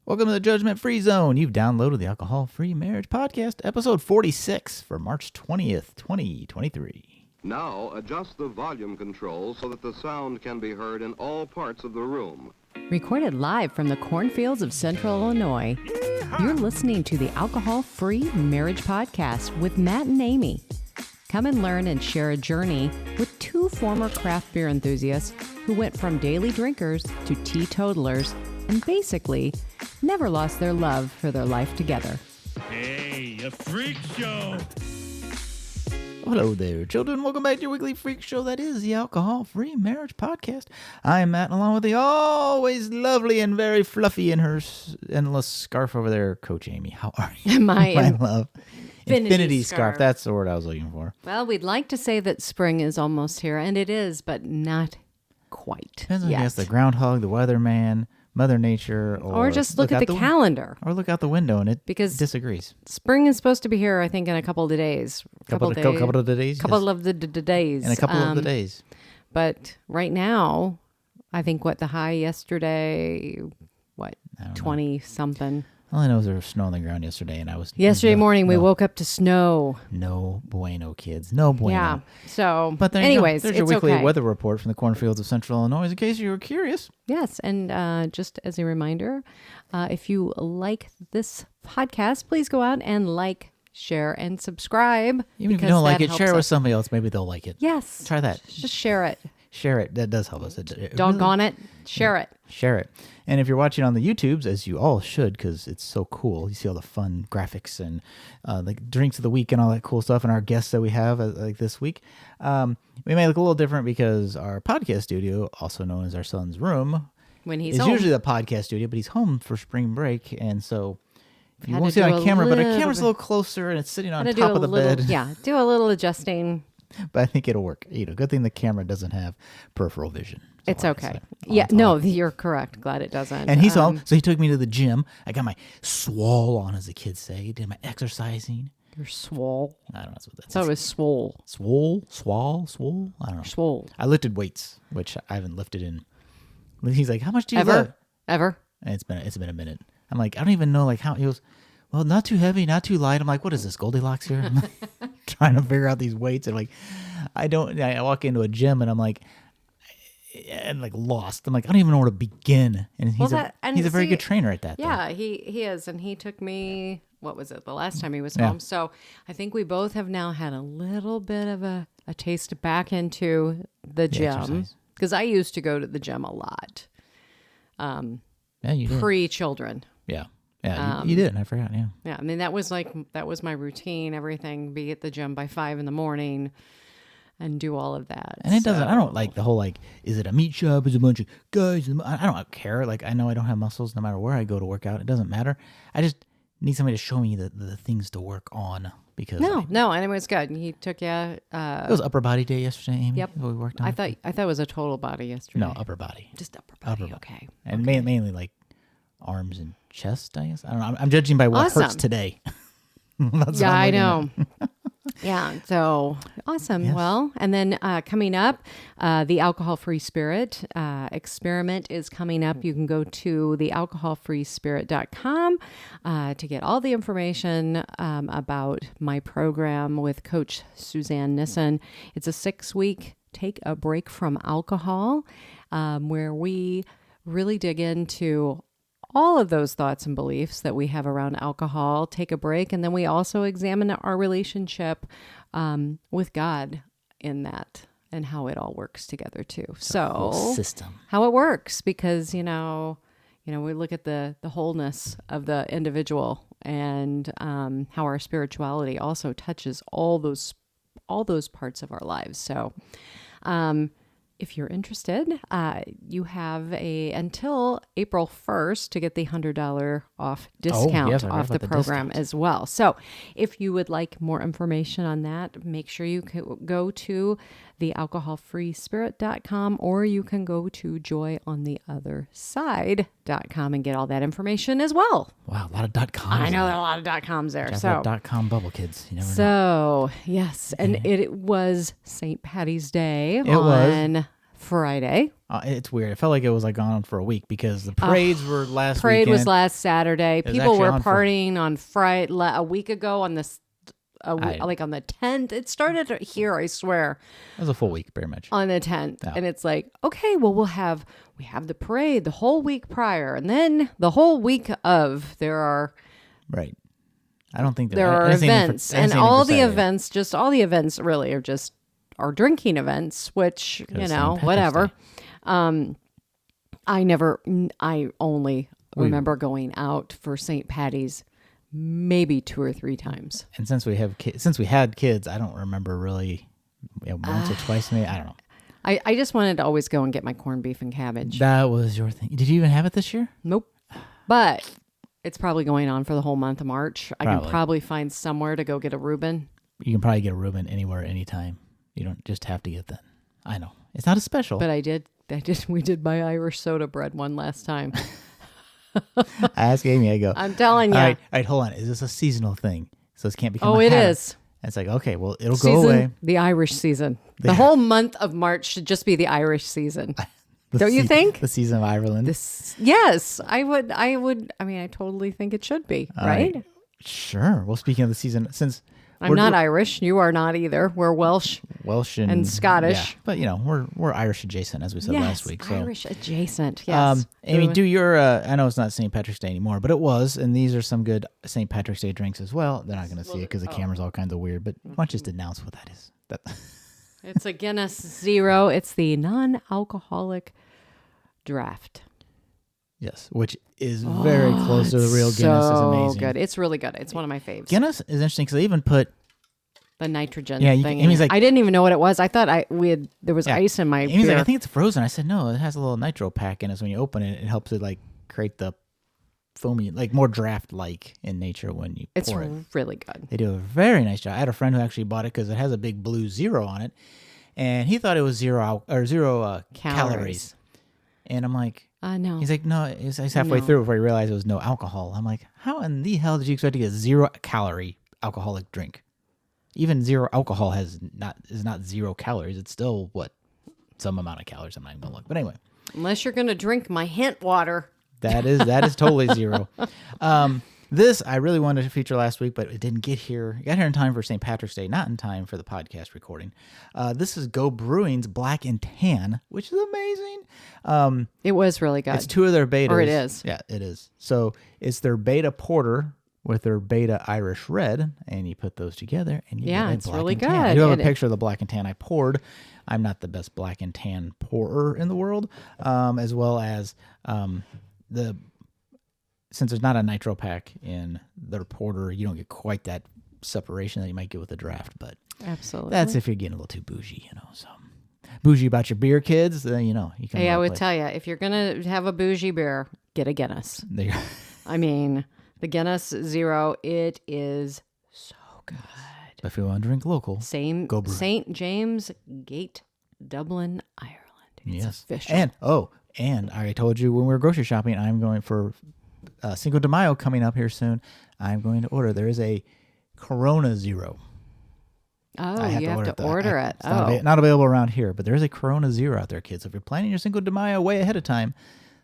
Welcome to the Judgment Free Zone. You've downloaded the Alcohol Free Marriage Podcast, episode 46 for March 20th, 2023. Now adjust the volume control so that the sound can be heard in all parts of the room. Recorded live from the cornfields of Central Illinois, you're listening to the Alcohol Free Marriage Podcast with Matt and Amy. Come and learn and share a journey with two former craft beer enthusiasts who went from daily drinkers to teetotalers and basically never lost their love for their life together. Hey, a freak show! Hello there, children. Welcome back to your weekly freak show that is the Alcohol Free Marriage Podcast. I'm Matt, along with the always lovely and very fluffy in her endless scarf over there, Coach Amy. How are you? My love. Infinity scarf. That's the word I was looking for. Well, we'd like to say that spring is almost here, and it is, but not quite Depends on, yet. I guess, the groundhog, the weatherman, Mother Nature, or just look at the calendar. Or look out the window and it because disagrees. Spring is supposed to be here, I think, in a couple of days. Couple of the days? Couple of the days. In a couple of the days. But right now, I think the high yesterday, 20-something. All I know is there was snow on the ground yesterday, and I was... Yesterday morning, we woke up to snow. No bueno, kids. No bueno. Yeah. So, but anyways, there's it's your weekly okay. weather report from the cornfields of Central Illinois, in case you were curious. Yes, and just as a reminder, if you like this podcast, please go out and like, share, and subscribe. Even if you don't like it, share it with somebody else. Maybe they'll like it. Yes. Try that. Just share it. Share it. That does help us. Doggone it. Share it. Share it. And if you're watching on the YouTubes, as you all should, because it's so cool, you see all the fun graphics and like drinks of the week and all that cool stuff, and our guests that we have like this week. We may look a little different because our podcast studio, also known as our son's room, when he's is home. usually the podcast studio, but he's home for spring break, and so you Had won't to see it do on a camera, but our little camera's a bit- little closer, and it's sitting on Had to top do of the a little, bed. Yeah, do a little adjusting. But I think it'll work. Good thing the camera doesn't have peripheral vision. It's okay. Yeah, no, you're correct. Glad it doesn't. And he's home, so he took me to the gym. I got my swole on, as the kids say. Did my exercising. You're swole. I don't know what that's. So it was swole. Swole. I don't know. Swole. I lifted weights, which I haven't lifted in. He's like, "How much do you lift?" Ever? And it's been a minute. I'm like, I don't even know how. He goes, well, not too heavy, not too light. I'm like, what is this, Goldilocks here? I'm trying to figure out these weights, and I walk into a gym and I'm like, lost. I'm like, I don't even know where to begin. And he's a very good trainer at that. Yeah, he is, and he took me. What was it? The last time he was home. So I think we both have now had a little bit of a taste back into the gym, because I used to go to the gym a lot. Yeah, you did. Pre-children. Yeah. Yeah, you did. I forgot. Yeah. Yeah. I mean, that was my routine. Everything, be at the gym by 5 a.m. and do all of that. And it doesn't. I don't like the whole is it a meat shop? Is it a bunch of guys? I don't care. I know I don't have muscles no matter where I go to work out. It doesn't matter. I just need somebody to show me the things to work on, because no. And it was good. He took you. It was upper body day yesterday, Amy. Yep. What we worked on. I thought it was a total body yesterday. No, upper body. Just upper body. Okay. And mainly arms and chest, I guess. I don't know. I'm judging by what hurts today. That's yeah, what I I'm know. looking at. Yeah, so awesome. Yes. Well, and then coming up, the Alcohol-Free Spirit experiment is coming up. You can go to thealcoholfreespirit.com to get all the information about my program with Coach Suzanne Nissen. It's a 6-week take a break from alcohol, where we really dig into all of those thoughts and beliefs that we have around alcohol, take a break, and then we also examine our relationship with God in that and how it all works together too. Whole system. How it works, because we look at the wholeness of the individual, and how our spirituality also touches all those parts of our lives. So, if you're interested, you have until April 1st to get the $100 off discount off the program as well. So if you would like more information on that, make sure you go to thealcoholfreespirit.com, or you can go to joyontheotherside.com and get all that information as well. Wow, a lot of .coms. I know there are a lot of .coms there. So .com bubble, kids. You never know. So yes, and it was St. Patty's Day on Friday. It's weird. It felt like it was like on for a week because the parades were last Parade weekend. was last Saturday. was People actually were on for- partying on Friday a week ago on this, I- like on the 10th. It started here, I swear, It was a full week, pretty much. on the 10th. Yeah. And it's like, okay, well, we have the parade the whole week prior, and then the whole week of there are Right. I don't think there are I didn't see anything events, I didn't and see anything all for the Saturday. events, just all the events really are drinking events, which St. Patrick's whatever. Day. I only remember going out for St. Patty's maybe 2 or 3 times. And since we had kids, I don't remember really once or twice maybe. I don't know. I just wanted to always go and get my corned beef and cabbage. That was your thing. Did you even have it this year? Nope. But it's probably going on for the whole month of March. I can probably find somewhere to go get a Reuben. You can probably get a Reuben anywhere, anytime. You don't just have to get that. I know. It's not a special. But we did buy Irish soda bread one last time. I asked Amy, I go, I'm telling you. all right, hold on. Is this a seasonal thing? So this can't become Oh, a it habit. is. And it's like, okay, well, it'll go away. The Irish season. The whole month of March should just be the Irish season. Don't you think? The season of Ireland. Yes, I would. I mean, I totally think it should be, right? Sure. Well, speaking of the season, since I'm not Irish. You are not either. We're Welsh. and Scottish. yeah. But we're Irish adjacent, as we said last week. So Irish adjacent. Yes. Amy, do your I know it's not St. Patrick's Day anymore, but it was, and these are some good St. Patrick's Day drinks as well. They're not going to see it because the camera's all kinds of weird, but why don't you just announce what that is? It's a Guinness Zero. It's the non-alcoholic draft. Yes, which is very close to the real Guinness. Is So amazing. good. It's really good. It's one of my faves. Guinness is interesting because they even put The nitrogen Yeah, thing. Amy's like- I didn't even know what it was. I thought there was Yeah. ice in my Amy's beer. like, I think it's frozen. I said, no, it has a little nitro pack in it. So when you open it, it helps it like create the foamy, like more draft-like in nature when you It's pour it. really good. They do a very nice job. I had a friend who actually bought it because it has a big blue 0 on it, and he thought it was zero calories. And I'm like, No. he's like, no. He's halfway No. through before he realized it was no alcohol. I'm like, how in the hell did you expect to get 0-calorie alcoholic drink? Even 0 alcohol is not 0 calories. It's still some amount of calories. I'm not even gonna look. But anyway, Unless you're going to drink my hint water. that is totally 0. This I really wanted to feature last week, but it didn't get here. It got here in time for St. Patrick's Day, not in time for the podcast recording. This is Go Brewing's Black and Tan, which is amazing. It was really good. It's 2 of their betas. Or it is. Yeah, it is. So it's their beta porter with their beta Irish red, and you put those together, and you get a it's black really and tan. I good. do have a It- picture of the black and tan I poured. I'm not the best black and tan pourer in the world, as well as since there's not a nitro pack in their porter, you don't get quite that separation that you might get with a draft. But Absolutely. that's if you're getting a little too bougie, So bougie about your beer, kids. Then you can. Hey, I would tell you, if you're going to have a bougie beer, get a Guinness. There you go. I mean, the Guinness Zero, it is so good. But if you want to drink local, Go Brewing. St. James Gate, Dublin, Ireland. It's yes. official. And I told you when we were grocery shopping, I'm going for Cinco de Mayo coming up here soon. I'm going to order. There is a Corona Zero. Oh, you have to order it. It's not available around here, but there is a Corona Zero out there, kids. So if you're planning your Cinco de Mayo way ahead of time,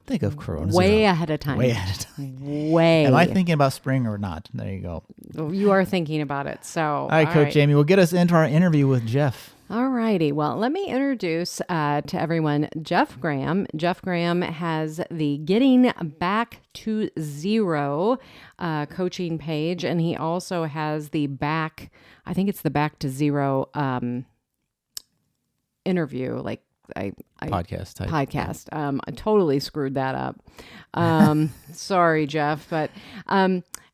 think of Corona Zero. Way ahead of time. Way ahead of time. Way. Am I thinking about spring or not? There you go. You are thinking about it. So, All right, Coach Jamie, we'll get us into our interview with Jeff. All righty. Well, let me introduce to everyone Jeff Graham. Jeff Graham has the Getting Back to Zero coaching page, and he also has the Back to Zero interview, like Podcast type. podcast. I totally screwed that up. Sorry, Jeff,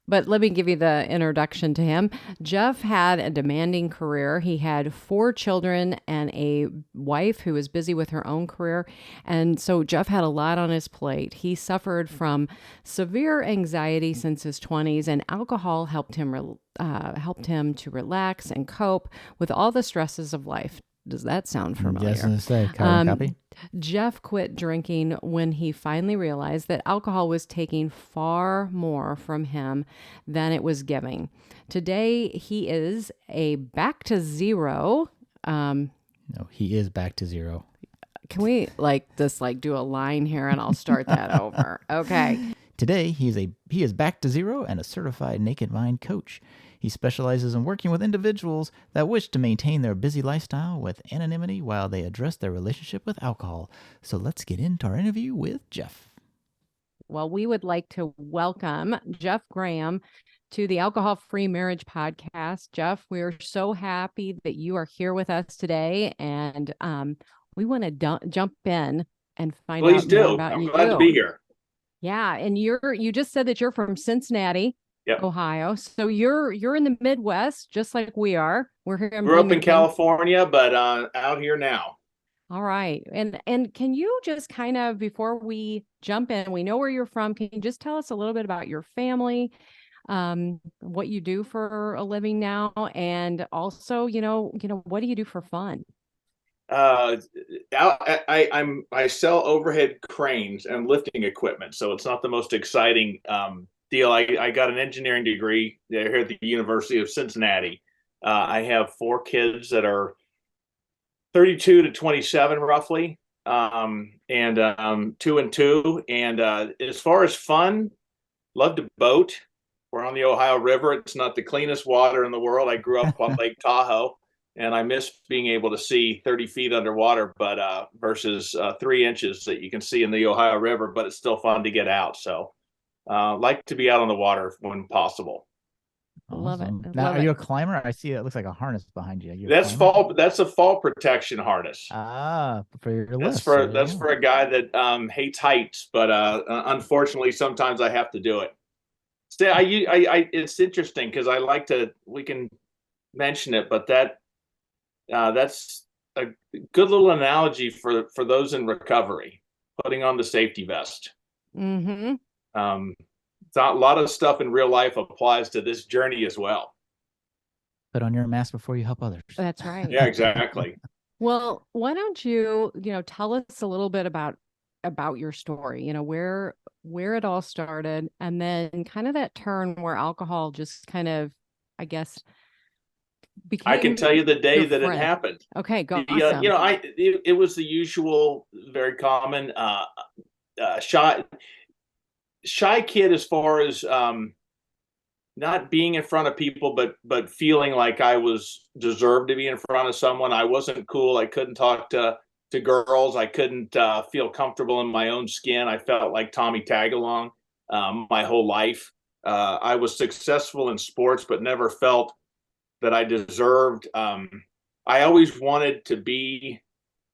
but let me give you the introduction to him. Jeff had a demanding career. He had 4 children and a wife who was busy with her own career. And so Jeff had a lot on his plate. He suffered from severe anxiety since his 20s, and alcohol helped him to relax and cope with all the stresses of life. Does that sound familiar? Yes, and say, copy. Jeff quit drinking when he finally realized that alcohol was taking far more from him than it was giving. Today, he is a back to zero. No, he is back to zero. Can we just do a line here and I'll start that over? Okay. Today, he is back to zero and a certified Naked Mind coach. He specializes in working with individuals that wish to maintain their busy lifestyle with anonymity while they address their relationship with alcohol. So let's get into our interview with Jeff. Well, we would like to welcome Jeff Graham to the Alcohol Free Marriage Podcast. Jeff, we are so happy that you are here with us today, and we want to jump in and find Please out do. more about I'm you. glad to be here. Yeah, and you just said that you're from Cincinnati, Yep. Ohio. So you're in the Midwest, just like we are. We're here in Grew up in Bloomington. California, but out here now. All right. And can you just kind of, before we jump in, we know where you're from. Can you just tell us a little bit about your family, what you do for a living now, and also, what do you do for fun? I sell overhead cranes and lifting equipment, so it's not the most exciting deal. I got an engineering degree here at the University of Cincinnati. I have 4 kids that are 32 to 27 roughly, and 2 and 2. And as far as fun, love to boat. We're on the Ohio River. It's not the cleanest water in the world. I grew up on Lake Tahoe, and I miss being able to see 30 feet underwater, but versus 3 inches that you can see in the Ohio River, but it's still fun to get out. So like to be out on the water when possible. Love it. Now, are you a climber? I see it looks like a harness behind you. That's a fall protection harness. Ah, for your That's lifts. that's for a guy that hates heights, but unfortunately sometimes I have to do it. So it's interesting because we can mention it, but that's a good little analogy for those in recovery, putting on the safety vest. Mm-hmm. A lot of stuff in real life applies to this journey as well. Put on your mask before you help others. That's right. Yeah, exactly. Well, why don't you, tell us a little bit about your story, where it all started, and then kind of that turn where alcohol just kind of, I guess, became. I can tell you the day that friend. it happened. Okay, go. Awesome. It was the usual, very common shy kid as far as not being in front of people, but feeling like I was deserved to be in front of someone. I wasn't cool. I couldn't talk to girls. I couldn't feel comfortable in my own skin. I felt like Tommy Tagalong my whole life. I was successful in sports, but never felt that I deserved. I always wanted to be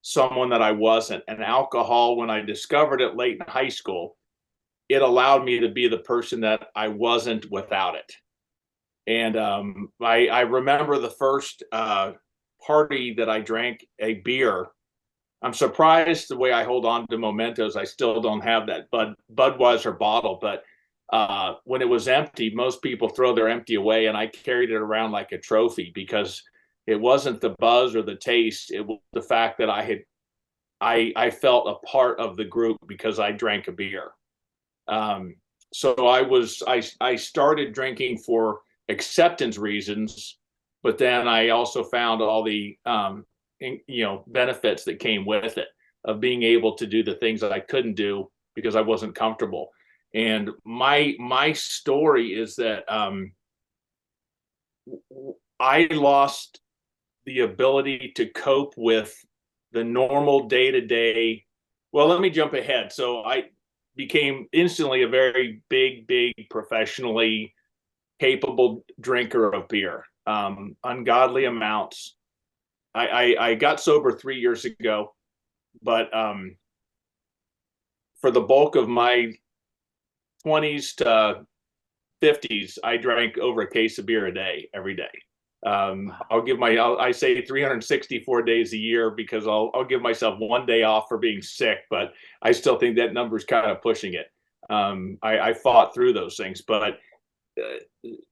someone that I wasn't. And alcohol, when I discovered it late in high school, it allowed me to be the person that I wasn't without it. And I remember the first party that I drank a beer. I'm surprised the way I hold on to mementos. I still don't have that Budweiser bottle, but when it was empty, most people throw their empty away, and I carried it around like a trophy because it wasn't the buzz or the taste. It was the fact that I felt a part of the group because I drank a beer. So I started drinking for acceptance reasons, but then I also found all the benefits that came with it of being able to do the things that I couldn't do because I wasn't comfortable. And my story is that I lost the ability to cope with the normal day-to-day. Well, let me jump ahead. So I became instantly a very big professionally capable drinker of beer, ungodly amounts. I got sober 3 years ago, but for the bulk of my 20s to 50s, I drank over a case of beer a day, every day. I say 364 days a year because I'll give myself one day off for being sick, but I still think that number's kind of pushing it. I fought through those things, but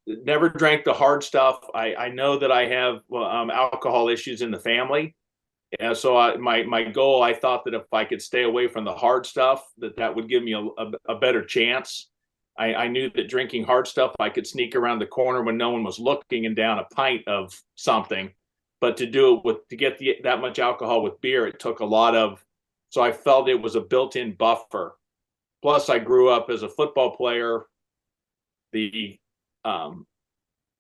never drank the hard stuff. I know that I have alcohol issues in the family. And so my goal, I thought that if I could stay away from the hard stuff, that would give me a better chance. I knew that drinking hard stuff, I could sneak around the corner when no one was looking and down a pint of something. But to do it to get that much alcohol with beer, it took a lot of So I felt it was a built-in buffer. Plus, I grew up as a football player. The um,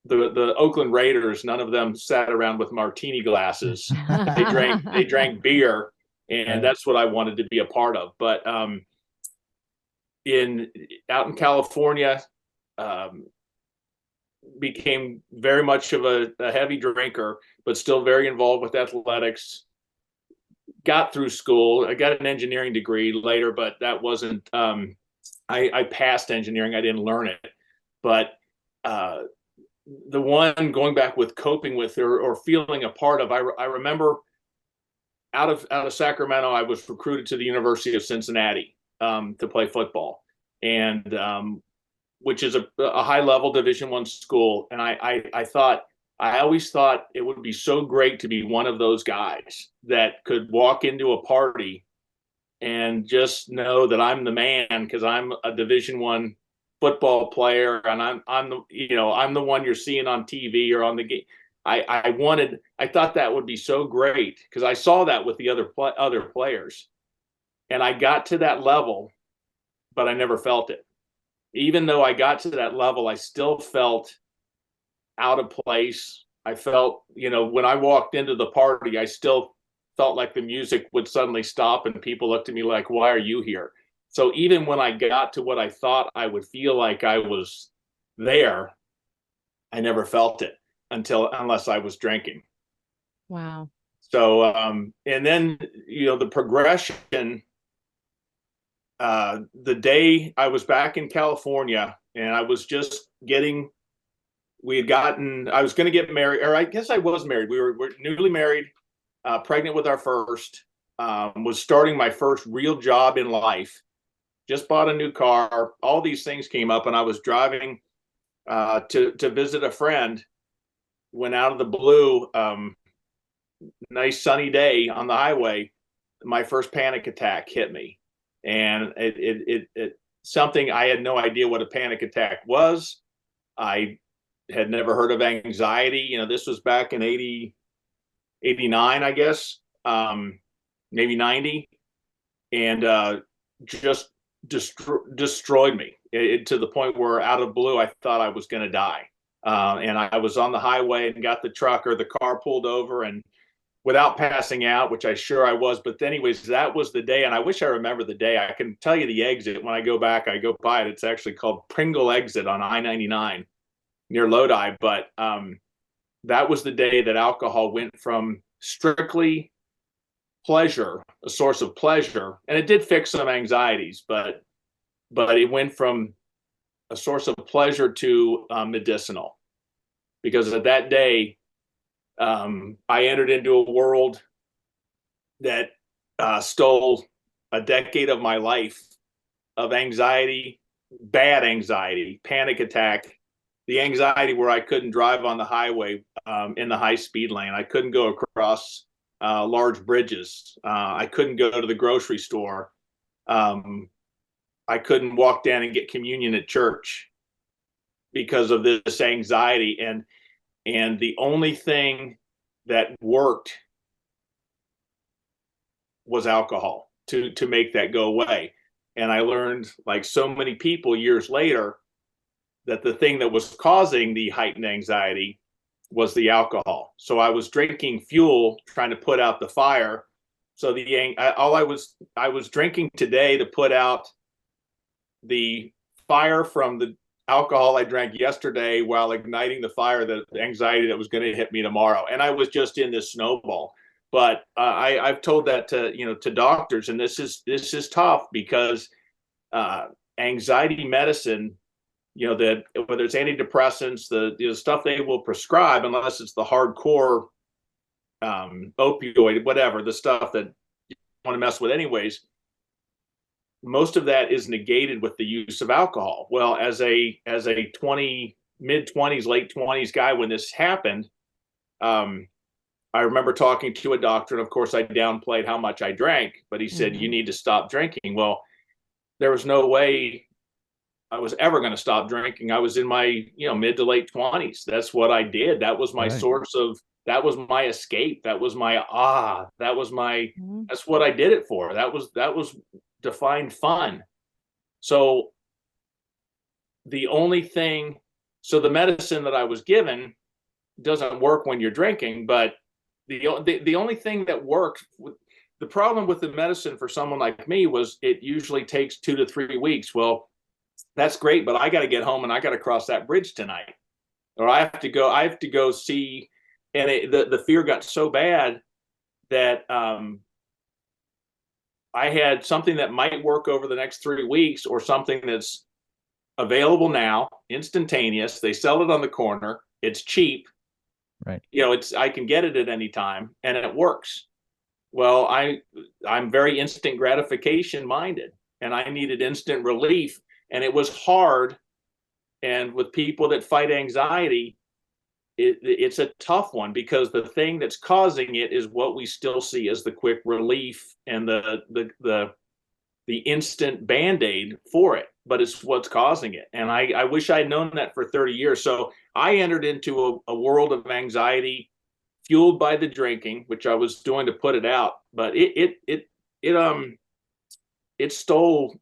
the Oakland Raiders, none of them sat around with martini glasses. They drank beer, and that's what I wanted to be a part of. But out in California, became very much of a heavy drinker, but still very involved with athletics. Got through school. I got an engineering degree later, but that wasn't. I passed engineering. I didn't learn it, but the one going back with coping with or feeling a part of. I remember out of Sacramento, I was recruited to the University of Cincinnati to play football, and which is a high level Division I school. And I always thought it would be so great to be one of those guys that could walk into a party and just know that I'm the man because I'm a Division I football player, and I'm the one you're seeing on TV or on the game. I thought that would be so great because I saw that with the other players, and I got to that level, but I never felt it. Even though I got to that level, I still felt out of place. I felt, when I walked into the party, I still felt like the music would suddenly stop and people looked at me like, why are you here? So even when I got to what I thought I would feel like I was there, I never felt it unless I was drinking. Wow. So, and then, the progression, the day I was back in California and I was just I was going to get married, or I guess I was married. We're newly married, pregnant with our first, was starting my first real job in life, just bought a new car. All these things came up, and I was driving to visit a friend when out of the blue, nice sunny day on the highway, my first panic attack hit me. And it something I had no idea what a panic attack was. I had never heard of anxiety. This was back in 89, I guess, maybe 90. And just destroyed me to the point where out of blue, I thought I was going to die. And I was on the highway and got the truck or the car pulled over, and without passing out, which I was. But anyways, that was the day. And I wish I remember the day. I can tell you the exit. When I go back, I go by it. It's actually called Pringle Exit on I-99 near Lodi. But that was the day that alcohol went from strictly pleasure, a source of pleasure. And it did fix some anxieties, but it went from a source of pleasure to medicinal. Because at that day, I entered into a world that stole a decade of my life of anxiety, bad anxiety, panic attack, the anxiety where I couldn't drive on the highway in the high speed lane. I couldn't go across large bridges. I couldn't go to the grocery store. I couldn't walk down and get communion at church because of this anxiety. And the only thing that worked was alcohol to make that go away. And I learned, like so many people years later, that the thing that was causing the heightened anxiety was the alcohol. So I was drinking fuel, trying to put out the fire. So I was drinking today to put out the fire from the alcohol I drank yesterday while igniting the fire, the anxiety that was going to hit me tomorrow. And I was just in this snowball. But I've told that to doctors, and this is tough because anxiety medicine, that whether it's antidepressants, the stuff they will prescribe, unless it's the hardcore opioid, whatever, the stuff that you want to mess with anyways, most of that is negated with the use of alcohol. Well, as a mid-20s, late 20s guy when this happened, I remember talking to a doctor, and of course I downplayed how much I drank, but he said, you need to stop drinking. Well, there was no way I was ever going to stop drinking. I was in my, mid to late 20s. That's what I did. That was my source of that was my escape. That was my that's what I did it for. That was to find fun. So the only thing, so the medicine that I was given doesn't work when you're drinking, but the only thing that worked, the problem with the medicine for someone like me was it usually takes 2 to 3 weeks. Well, that's great, but I got to get home and I got to cross that bridge tonight, or I have to go see. And the fear got so bad that I had something that might work over the next 3 weeks, or something that's available now, instantaneous. They sell it on the corner. It's cheap. Right. I can get it at any time, and it works. Well, I'm very instant gratification minded, and I needed instant relief, and it was hard. And with people that fight anxiety, it's a tough one, because the thing that's causing it is what we still see as the quick relief and the instant band-aid for it, but it's what's causing it. And I wish I'd known that for 30 years. So I entered into a world of anxiety fueled by the drinking, which I was doing to put it out, but it stole,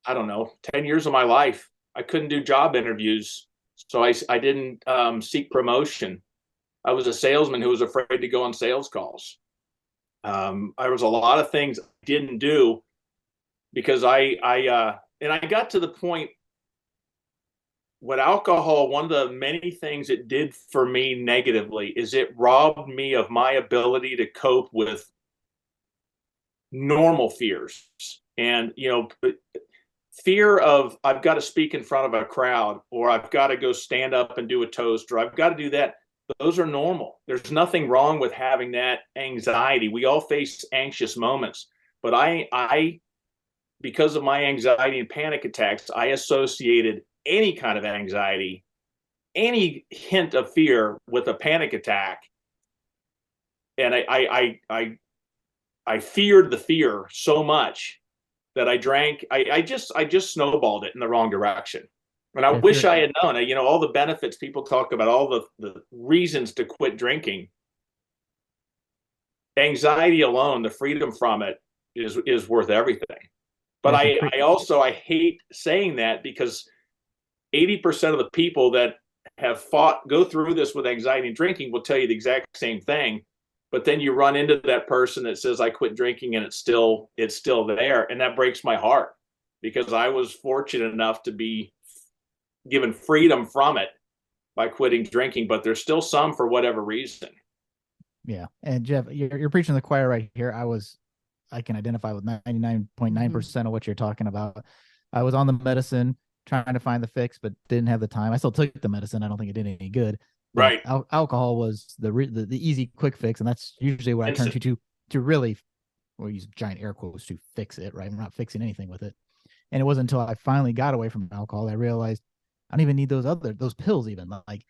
I don't know, 10 years of my life. I couldn't do job interviews, so I didn't seek promotion. I was a salesman who was afraid to go on sales calls. There was a lot of things I didn't do because I got to the point with alcohol. One of the many things it did for me negatively is it robbed me of my ability to cope with normal fears. And, fear of, I've got to speak in front of a crowd, or I've got to go stand up and do a toast, or I've got to do that. Those are normal. There's nothing wrong with having that anxiety. We all face anxious moments, but I because of my anxiety and panic attacks, I associated any kind of anxiety, any hint of fear, with a panic attack. And I feared the fear so much that I drank. I just snowballed it in the wrong direction. And I wish I had known, all the benefits people talk about, all the reasons to quit drinking. Anxiety alone, the freedom from it is worth everything. But I hate saying that, because 80% of the people that have go through this with anxiety and drinking will tell you the exact same thing. But then you run into that person that says, I quit drinking, and it's still there. And that breaks my heart, because I was fortunate enough to be given freedom from it by quitting drinking, but there's still some for whatever reason. Yeah. And Jeff, you're preaching to the choir right here. I can identify with 99.9% of what you're talking about. I was on the medicine trying to find the fix, but didn't have the time. I still took the medicine. I don't think it did any good. Right. Alcohol was the easy, quick fix. And that's usually what I turn to really, we'll use giant air quotes, to fix it, right? I'm not fixing anything with it. And it wasn't until I finally got away from alcohol that I realized I don't even need those pills even. Like,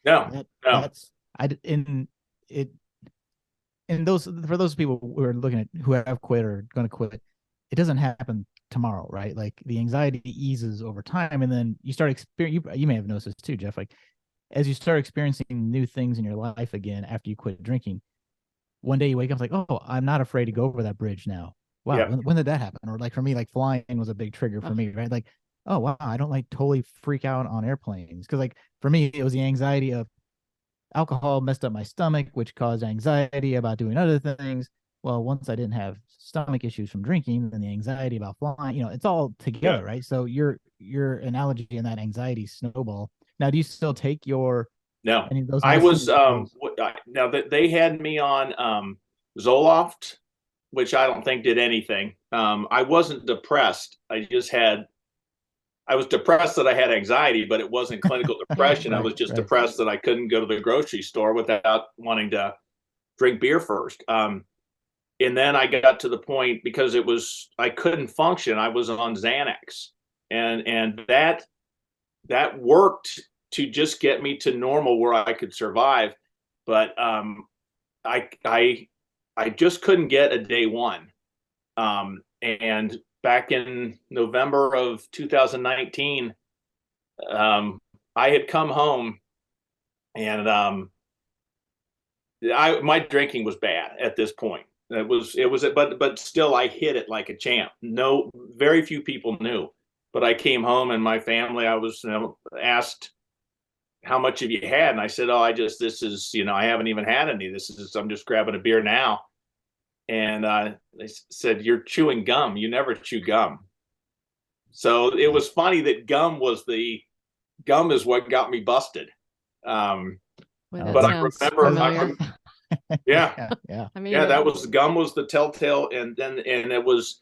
and for those people who are looking at, who have quit or going to quit, it doesn't happen tomorrow, right? Like, the anxiety eases over time, and then you start experiencing. You may have noticed this too, Jeff. Like, as you start experiencing new things in your life again after you quit drinking, one day you wake up like, oh, I'm not afraid to go over that bridge now. Wow, yeah. When did that happen? Or like for me, like flying was a big trigger for me, right? Like, oh wow, I don't like totally freak out on airplanes, because like for me it was the anxiety of alcohol messed up my stomach, which caused anxiety about doing other things. Well, once I didn't have stomach issues from drinking, then the anxiety about flying, it's all together, right? So your analogy in that anxiety snowball. Now, do you still take your? No, any of those I was now that they had me on Zoloft, which I don't think did anything. I wasn't depressed. I was depressed that I had anxiety, but it wasn't clinical depression. Right, I was just depressed that I couldn't go to the grocery store without wanting to drink beer first. And then I got to the point, because I couldn't function. I was on Xanax, and that worked to just get me to normal where I could survive. But I just couldn't get a day one. And back in November of 2019, I had come home, and my drinking was bad at this point. But still I hit it like a champ. No, very few people knew, but I came home and my family, I was, asked, how much have you had? And I said, oh, this is, I haven't even had any. I'm just grabbing a beer now. And they said, you're chewing gum. You never chew gum. So it was funny that gum is what got me busted. Well, that But I sounds remember, familiar. Yeah. I mean, yeah, gum was the telltale. And it was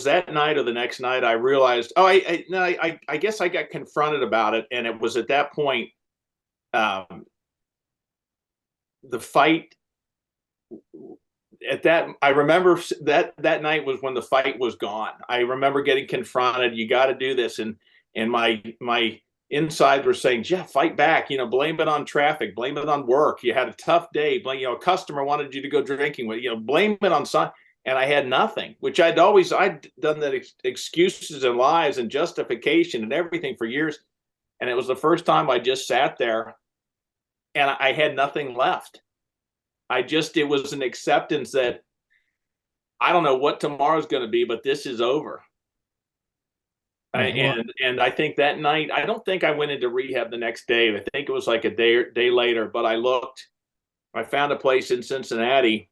that night or the next night I realized, I guess I got confronted about it. And it was at that point, the fight I remember that night was when the fight was gone. I remember getting confronted. You got to do this. And my insides were saying, Jeff, fight back, blame it on traffic, blame it on work. You had a tough day. A customer wanted you to go drinking with, blame it on something. And I had nothing, which I'd done that excuses and lies and justification and everything for years. And it was the first time I just sat there and I had nothing left. It was an acceptance that I don't know what tomorrow's going to be, but this is over. And I think that night, I don't think I went into rehab the next day. I think it was like a day later, but I found a place in Cincinnati,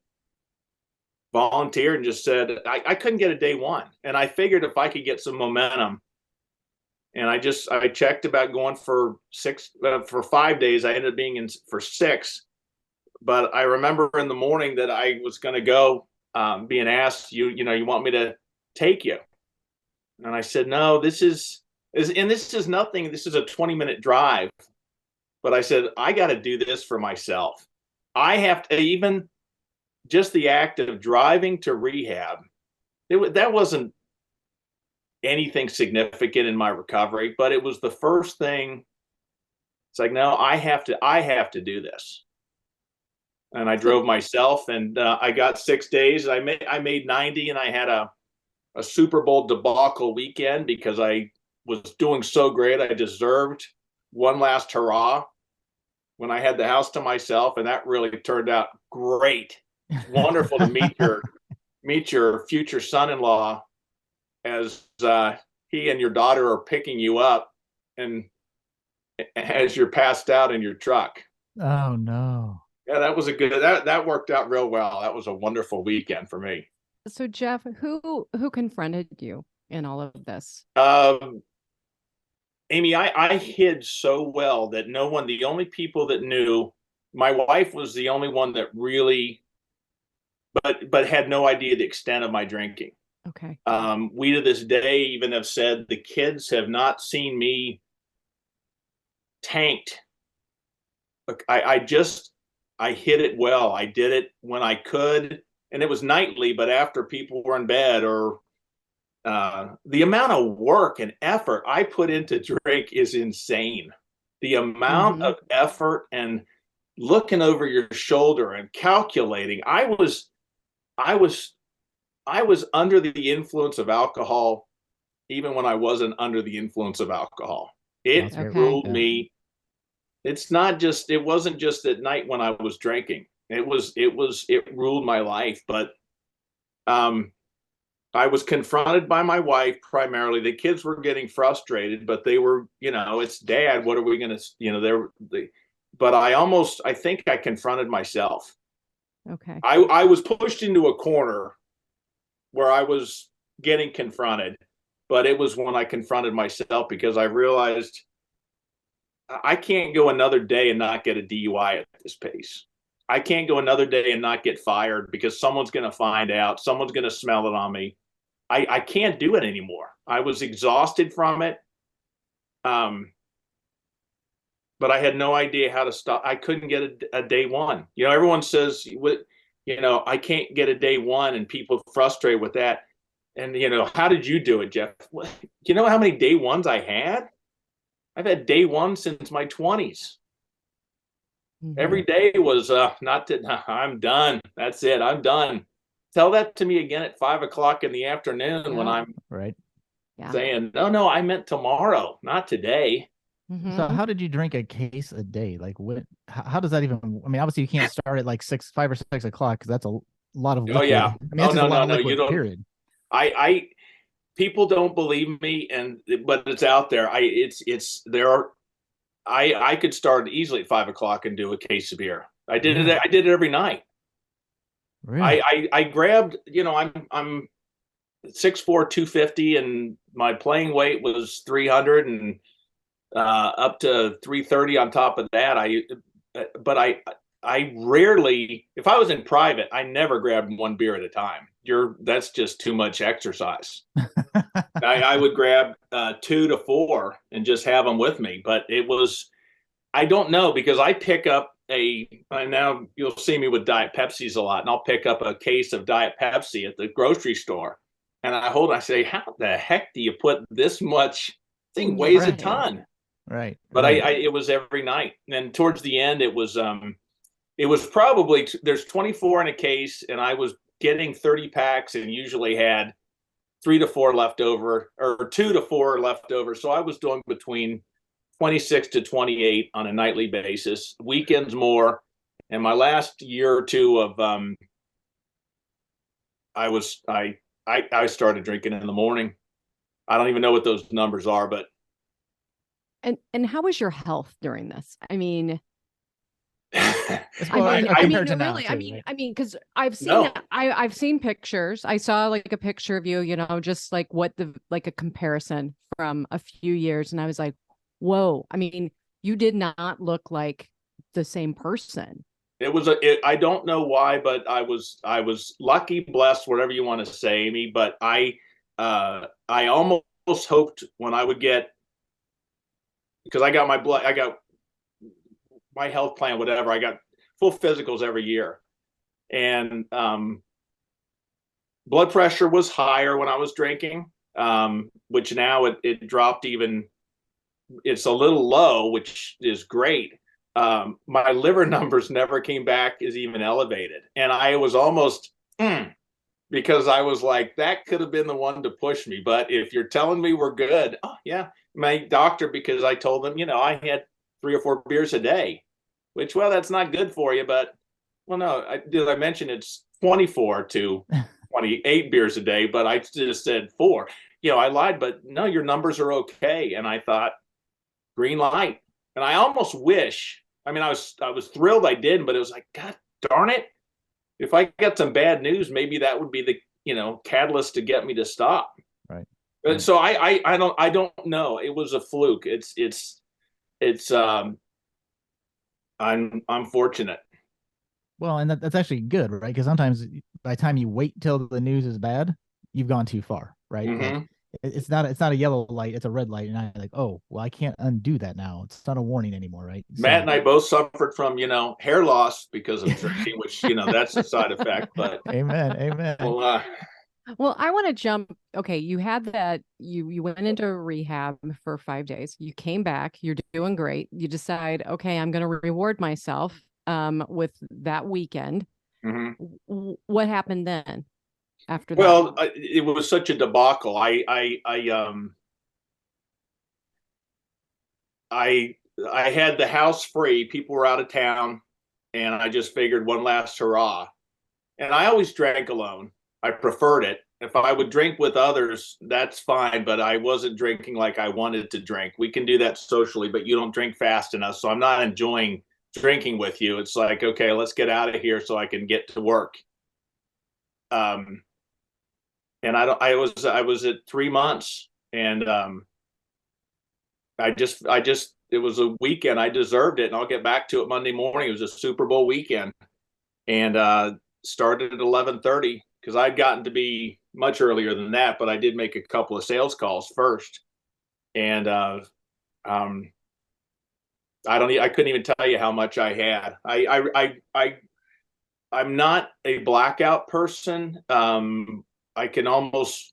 volunteered, and just said, I couldn't get a day one. And I figured if I could get some momentum, and I checked about going for 5 days. I ended up being in for 6. But I remember in the morning that I was going to go, being asked, you want me to take you? And I said, no, this is nothing. This is a 20-minute drive. But I said, I got to do this for myself. I have to, even just the act of driving to rehab, that wasn't anything significant in my recovery, but it was the first thing. It's like, no, I have to do this. And I drove myself, and I got 6 days. I made 90, and I had a Super Bowl debacle weekend because I was doing so great. I deserved one last hurrah when I had the house to myself, and that really turned out great. It's wonderful to meet your future son-in-law as he and your daughter are picking you up, and as you're passed out in your truck. Oh no. Yeah, that worked out real well. That was a wonderful weekend for me. So Jeff, who confronted you in all of this? Amy, I hid so well that the only people that knew, my wife was the only one that really, but had no idea the extent of my drinking. Okay. We to this day even have said the kids have not seen me tanked. Look, I hid it well. I did it when I could, and it was nightly, but after people were in bed, or the amount of work and effort I put into drink is insane. The amount of effort and looking over your shoulder and calculating. I was under the influence of alcohol, even when I wasn't under the influence of alcohol. It ruled me. It wasn't just at night when I was drinking. It ruled my life. But I was confronted by my wife primarily. The kids were getting frustrated, but they were, it's Dad. What are we going to, but I think I confronted myself. Okay. I was pushed into a corner where I was getting confronted, but it was when I confronted myself, because I realized I can't go another day and not get a DUI at this pace. I can't go another day and not get fired because someone's going to find out. Someone's going to smell it on me. I can't do it anymore. I was exhausted from it. But I had no idea how to stop. I couldn't get a day one. Everyone says, I can't get a day one, and people frustrated with that. And, how did you do it, Jeff? You know how many day ones I had? I've had day one since my 20s. Every day was I'm done. That's it. I'm done. Tell that to me again at 5 o'clock in the afternoon when I'm right. saying, no, I meant tomorrow, not today. So Hmm. how did you drink a case a day? Like what, how does that even, I mean, obviously you can't start at like 5 or 6 o'clock because that's a lot of Oh liquid. yeah. I mean, Oh that's just no, a lot no, of no. You liquid, don't. period. I people don't believe me, but it's out there. It's there are. I could start easily at 5 o'clock and do a case of beer. I did it. Really? I did it every night. Really? I grabbed. I'm 6'4", 250, and my playing weight was 300 and up to 330 on top of that. But I rarely, if I was in private, I never grabbed one beer at a time. That's just too much exercise. I would grab 2 to 4 and just have them with me. But I don't know, because I pick up now you'll see me with Diet Pepsis a lot, and I'll pick up a case of Diet Pepsi at the grocery store. And I say, how the heck do you put this much? Thing weighs a Right. ton. Right. But Right. it was every night. And towards the end, it was probably, there's 24 in a case, and I was getting 30 packs and usually had 3 to 4 left over, or 2 to 4 left over. So I was doing between 26 to 28 on a nightly basis, weekends more. And my last year or two of I was I started drinking in the morning. I don't even know what those numbers are, but And how was your health during this? I mean, It's, I well, mean, I mean, compared to no, now really, too, right? because I've seen, no, I've seen pictures. I saw like a picture of you, just like like a comparison from a few years, and I was like, whoa. I mean, you did not look like the same person. I don't know why, but I was lucky, blessed, whatever you want to say, Amy. But I almost hoped when I would get, because I got my health plan, whatever. I got full physicals every year, and blood pressure was higher when I was drinking, which now it dropped even. It's a little low, which is great. My liver numbers never came back as even elevated, and I was almost because I was like, that could have been the one to push me. But if you're telling me we're good, oh yeah, my doctor, because I told them, I had 3 or 4 beers a day, which, well, that's not good for you. But well, no, did I mention it's 24 to 28 beers a day? But I just said 4. I lied, but no, your numbers are okay. And I thought, green light. And I almost wish. I mean, I was thrilled I didn't, but it was like, God darn it! If I get some bad news, maybe that would be the catalyst to get me to stop. Right. But Right. so I don't know. It was a fluke. It's I'm fortunate. Well, and that's actually good, right? Because sometimes by the time you wait till the news is bad, you've gone too far, right? Like Mm-hmm. it's not a yellow light, it's a red light, and I'm like, oh, well, I can't undo that now. It's not a warning anymore, right? Matt So, and I both suffered from hair loss because of drinking, which that's a side effect. But amen, amen. well, Well, I want to jump. Okay, you had that. You went into rehab for 5 days. You came back. You're doing great. You decide, okay, I'm going to reward myself with that weekend. mhm. What happened then after that? Well, it was such a debacle. I I had the house free. People were out of town, and I just figured one last hurrah. And I always drank alone. I preferred it. If I would drink with others, that's fine, but I wasn't drinking like I wanted to drink. We can do that socially, but you don't drink fast enough. So I'm not enjoying drinking with you. It's like, okay, let's get out of here so I can get to work. Um, and I was at 3 months, and I just it was a weekend. I deserved it, and I'll get back to it Monday morning. It was a Super Bowl weekend, and started at 11:30 because I'd gotten to be much earlier than that, but I did make a couple of sales calls first, and um, I couldn't even tell you how much I had. I'm not a blackout person. I can almost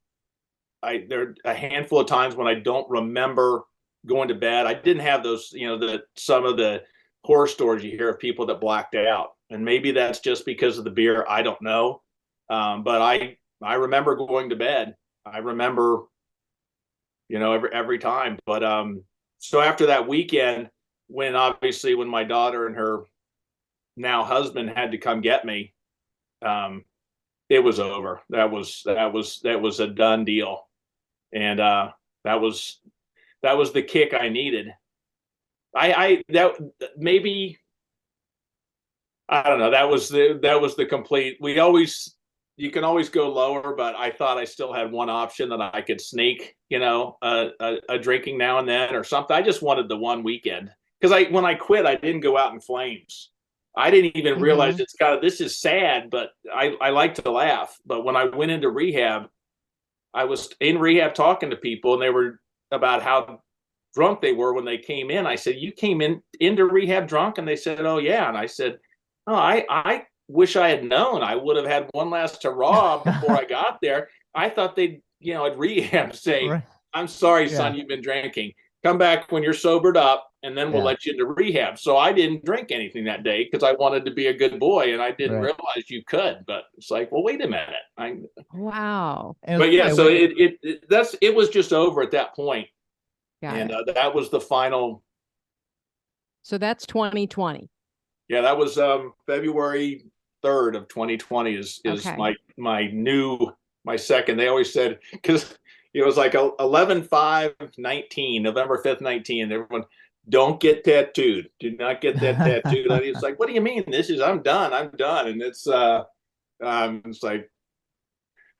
there are a handful of times when I don't remember going to bed. I didn't have those, some of the horror stories you hear of people that blacked out, and maybe that's just because of the beer. I don't know, but I remember going to bed. I remember, every time. But So after that weekend, when my daughter and her now husband had to come get me, it was over. That was a done deal, and that was the kick I needed. I that maybe I don't know. That was the complete. You can always go lower, but I thought I still had one option that I could sneak, a drinking now and then or something. I just wanted the one weekend because when I quit, I didn't go out in flames. I didn't even realize this is sad, but I like to laugh. But when I went into rehab, I was in rehab talking to people, and they were about how drunk they were when they came in. I said, "You came into rehab drunk?" And they said, "Oh yeah." And I said, "Oh, I wish I had known. I would have had one last hurrah before I got there." I thought they'd, at rehab say, Right. "I'm sorry, Yeah. son, you've been drinking. Come back when you're sobered up, and then we'll Yeah. let you into rehab." So I didn't drink anything that day because I wanted to be a good boy, and I didn't Right. realize you could. But it's like, well, wait a minute. Wow. And But yeah, it was- so it was just over at that point, Got and it. that was the final. So that's 2020. Yeah, that was February 3rd of 2020 is Okay. my second. They always said, because it was like 11/5/19, November 5th, 19, and everyone, don't get tattooed. Do not get that tattooed. And it's like, what do you mean? I'm done. I'm done. And it's like,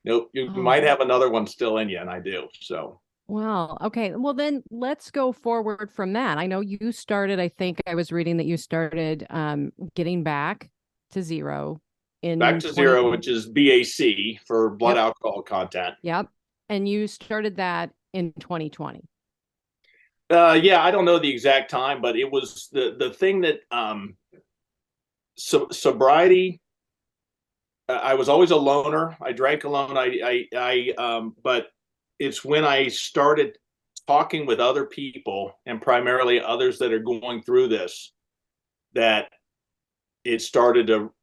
nope, you Oh, might have another one still in you, and I do. So wow. Okay. Well, then let's go forward from that. I know you started, I think I was reading that you started getting back to zero back in to 20. zero, which is BAC for blood Yep. alcohol content. Yep. And you started that in 2020. Yeah, I don't know the exact time, but it was the thing that sobriety. I was always a loner. I drank alone. But it's when I started talking with other people, and primarily others that are going through this, that it started to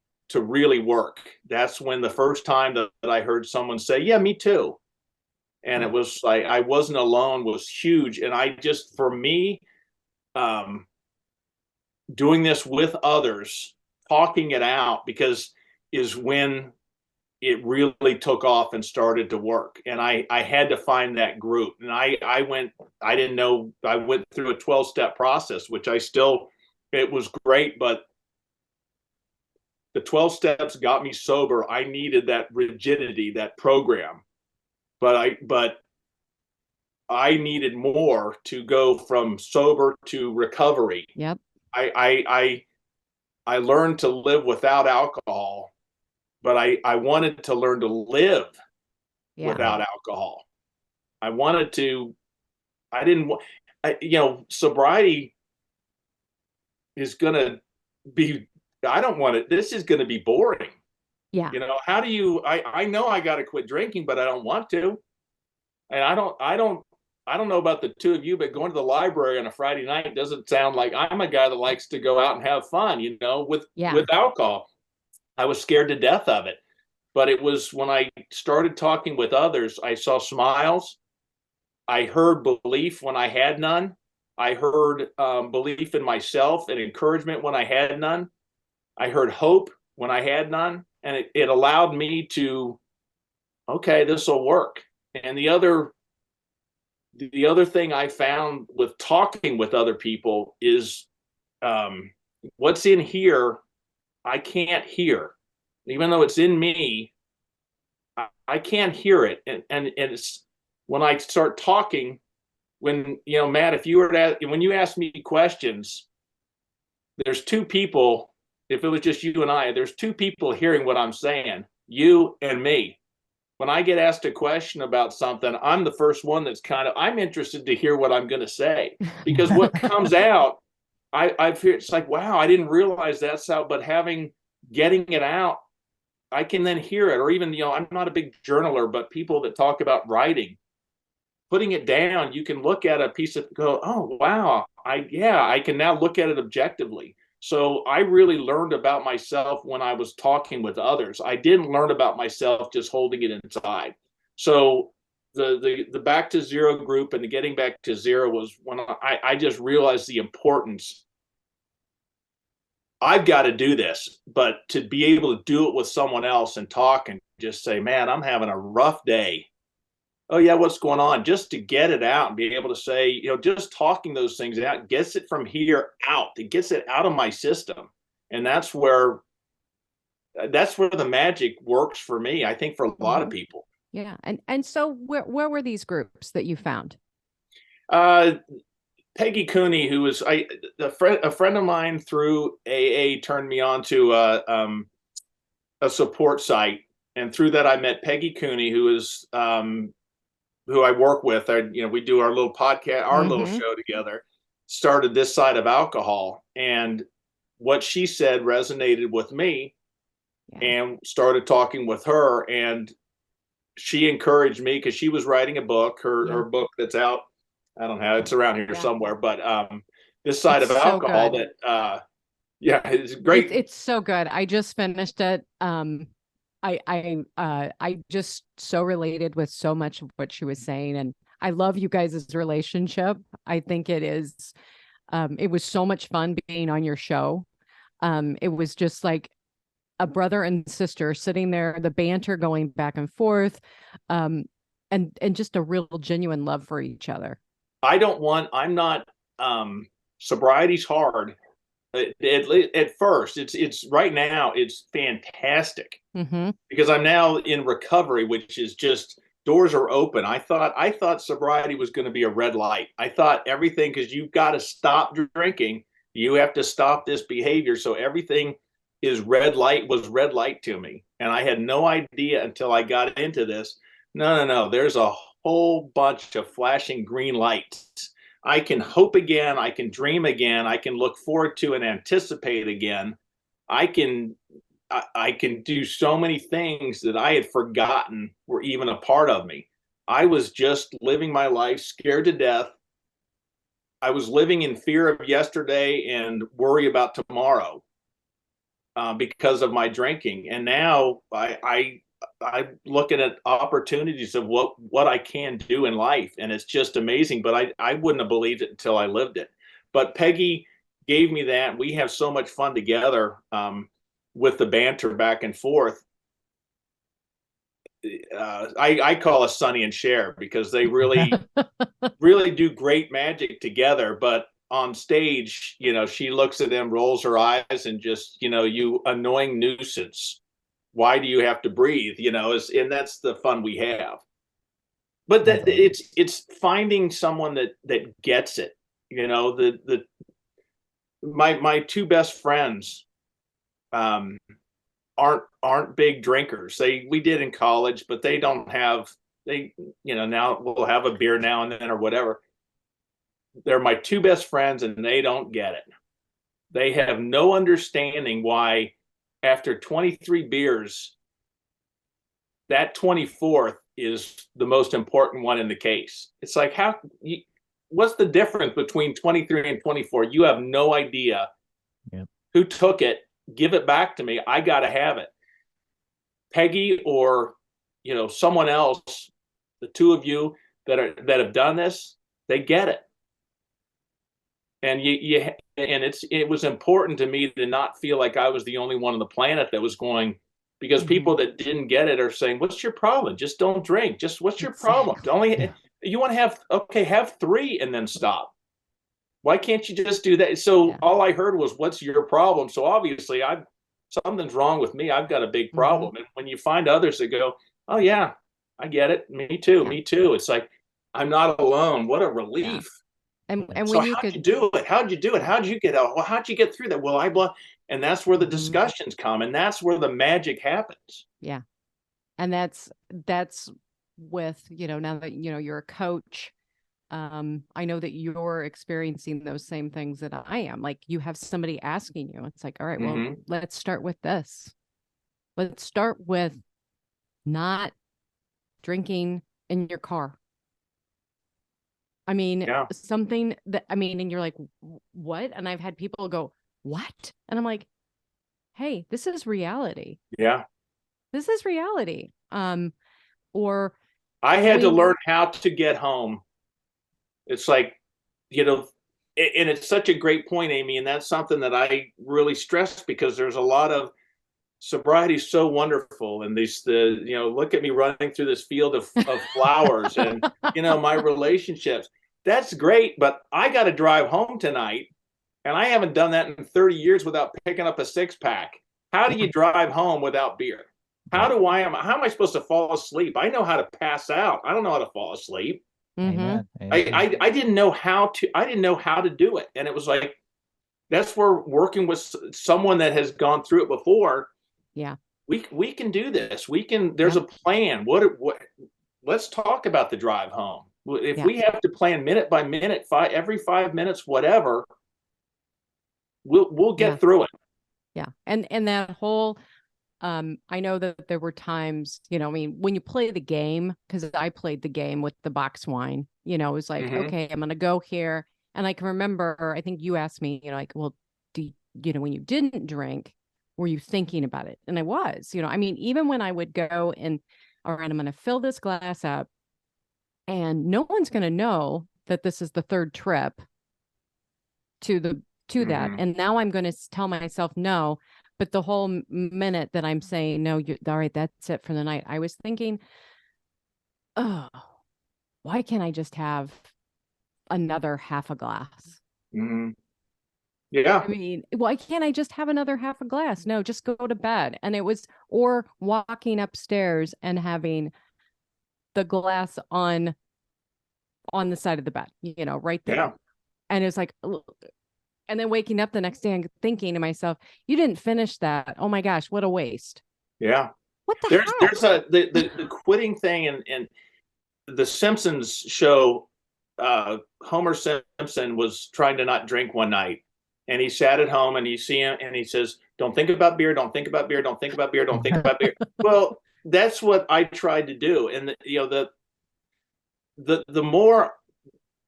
really work. That's when the first time that I heard someone say, "Yeah, me too." And it was like I wasn't alone was huge. And I just, for me, um, doing this with others, talking it out, because is when it really took off and started to work. And I had to find that group. And I didn't know, I went through a 12-step process, which it was great, but the 12 steps got me sober. I needed that rigidity, that program, but I needed more to go from sober to recovery. Yep. I learned to live without alcohol, but I wanted to learn to live Yeah. without alcohol. I wanted to, I didn't, sobriety is going to be, I don't want it. This is going to be boring. Yeah. How do you, I know I got to quit drinking, but I don't want to. And I don't know about the two of you, but going to the library on a Friday night doesn't sound like I'm a guy that likes to go out and have fun, with alcohol. I was scared to death of it. But it was when I started talking with others, I saw smiles. I heard belief when I had none. I heard belief in myself and encouragement when I had none. I heard hope when I had none. And it allowed me to, okay, this will work. And the other thing I found with talking with other people is what's in here, I can't hear. Even though it's in me, I can't hear it. And it's when I start talking, when, Matt, when you ask me questions, there's two people. If it was just you and I, there's two people hearing what I'm saying, you and me. When I get asked a question about something, I'm the first one that's I'm interested to hear what I'm going to say, because what comes out, I've heard, it's like, wow, I didn't realize that's how, but getting it out, I can then hear it. Or even, I'm not a big journaler, but people that talk about writing, putting it down, you can look at a piece of, go, oh, wow. I can now look at it objectively. So I really learned about myself when I was talking with others. I didn't learn about myself just holding it inside. So the back to zero group and the getting back to zero was when I just realized the importance. I've got to do this, but to be able to do it with someone else and talk and just say, man, I'm having a rough day. Oh yeah, what's going on? Just to get it out and be able to say, just talking those things out gets it from here out. It gets it out of my system. And that's where the magic works for me, I think, for a lot of people. Yeah. And so where were these groups that you found? Peggy Cooney, who was a friend of mine through AA, turned me on to a support site, and through that I met Peggy Cooney, who is who I work with. We do our little podcast, our little show together. Started This Side of Alcohol, and what she said resonated with me, and started talking with her, and she encouraged me because she was writing a book, her book that's out. I don't have it's around here somewhere, but This Side of Alcohol that it's great. It's so good. I just finished it. I just so related with so much of what she was saying, and I love you guys' relationship. I think it is. It was so much fun being on your show. It was just like a brother and sister sitting there, the banter going back and forth, and just a real genuine love for each other. I'm not, sobriety's hard. At first, it's right now, it's fantastic because I'm now in recovery, which is just doors are open. I thought sobriety was going to be a red light. I thought everything, because you've got to stop drinking. You have to stop this behavior. So everything was red light to me. And I had no idea until I got into this. No. There's a whole bunch of flashing green lights. I can hope again. I can dream again. I can look forward to and anticipate again. I can do so many things that I had forgotten were even a part of me. I was just living my life scared to death. I was living in fear of yesterday and worry about tomorrow because of my drinking. And now I'm looking at opportunities of what I can do in life, and it's just amazing. But I wouldn't have believed it until I lived it. But Peggy gave me that. We have so much fun together with the banter back and forth. I call us Sonny and Cher because they really really do great magic together. But on stage, she looks at them, rolls her eyes, and just, you annoying nuisance. Why do you have to breathe? And that's the fun we have. But that it's finding someone that gets it. My two best friends aren't big drinkers. We did in college, but they don't have now we'll have a beer now and then or whatever. They're my two best friends, and they don't get it. They have no understanding why after 23 beers, that 24th is the most important one in the case. It's like, what's the difference between 23 and 24? You have no idea who took it. Give it back to me. I got to have it. Peggy or, someone else, the two of you that have done this, they get it. And it was important to me to not feel like I was the only one on the planet that was going, because people that didn't get it are saying, what's your problem? Just don't drink. Just what's your problem? You want to have 3 and then stop. Why can't you just do that? So all I heard was, what's your problem? So obviously something's wrong with me. I've got a big problem. And when you find others that go, oh yeah, I get it. Me too. Me too. It's like, I'm not alone. What a relief. Yeah. And so how'd you do it? How'd you do it? How'd you get out? Well, how'd you get through that? Well, and that's where the discussions come, and that's where the magic happens. Yeah. And that's with, now that, you're a coach, I know that you're experiencing those same things that I am. Like, you have somebody asking you, it's like, all right, well, let's start with this. Let's start with not drinking in your car. I mean, something that, and you're like, what? And I've had people go, what? And I'm like, hey, this is reality. Yeah. This is reality. Or I had to learn how to get home. It's like, and it's such a great point, Amy, and that's something that I really stress because there's a lot of sobriety is so wonderful, and look at me running through this field of flowers, and my relationships. That's great, but I got to drive home tonight, and I haven't done that in 30 years without picking up a 6-pack. How do you drive home without beer? How am I supposed to fall asleep? I know how to pass out. I don't know how to fall asleep. Amen. I didn't know how to do it, and it was like that's where working with someone that has gone through it before. Yeah, we can do this. There's a plan. Let's talk about the drive home. If we have to plan minute by minute, every 5 minutes, whatever, we'll get through it. Yeah, and that whole. I know that there were times, when you play the game, because I played the game with the box wine, it was like, okay, I'm going to go here. And I can remember, I think you asked me, well, when you didn't drink, were you thinking about it? And I was, even when I would go and, all right, I'm going to fill this glass up and no one's going to know that this is the third trip to that. And now I'm going to tell myself no. But the whole minute that I'm saying, no, all right, that's it for the night, I was thinking, oh, why can't I just have another half a glass? Yeah. I mean, why can't I just have another half a glass? No, just go to bed. And it was, or walking upstairs and having the glass on the side of the bed, right there. Yeah. And it's like, and then waking up the next day and thinking to myself, you didn't finish that. Oh my gosh, what a waste. Yeah. What the hell? There's the quitting thing, and the Simpsons show, Homer Simpson was trying to not drink one night, and he sat at home and you see him and he says, don't think about beer, don't think about beer, don't think about beer, don't think about beer. Well, that's what I tried to do. And the more